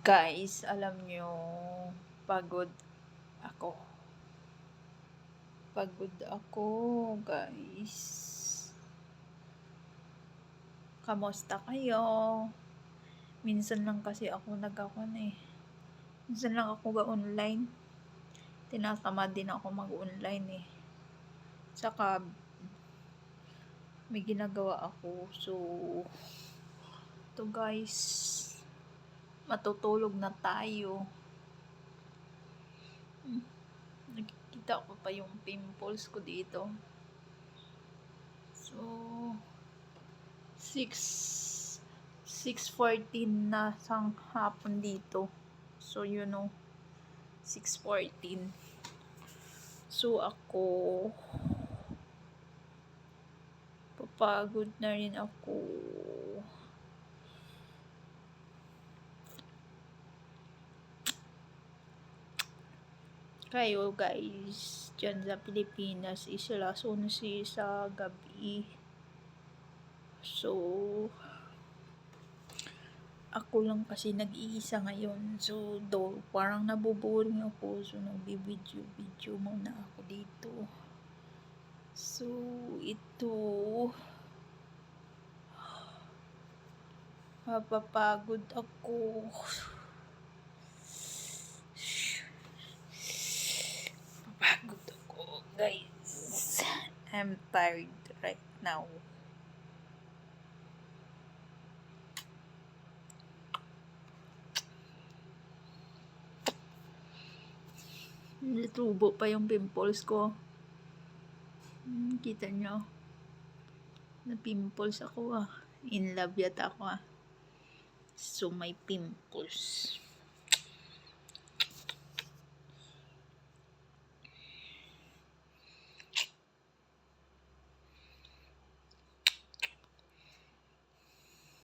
Guys, alam nyo, pagod ako. Pagod ako, guys. Kamusta kayo? Minsan lang kasi ako Minsan lang ako ga-online. Tinatamad din ako mag-online eh. Saka, may ginagawa ako. So, to guys, matutulog na tayo. Nakikita ko pa yung pimples ko dito. So, 6:14 na sang hapon dito. So, 6:14. So, ako, papagod na rin ako. Kayo guys, dyan sa Pilipinas is alas 11 sa gabi. So, ako lang kasi nag-iisa ngayon. So, parang naboboring ako. So, nagbibideo muna ako dito. So, ito, mapapagod ako. Mapapagod ako, guys. I'm tired right now. Natubo pa yung pimples ko. Kita nyo? Na-pimples ako In love yata ako So, may pimples.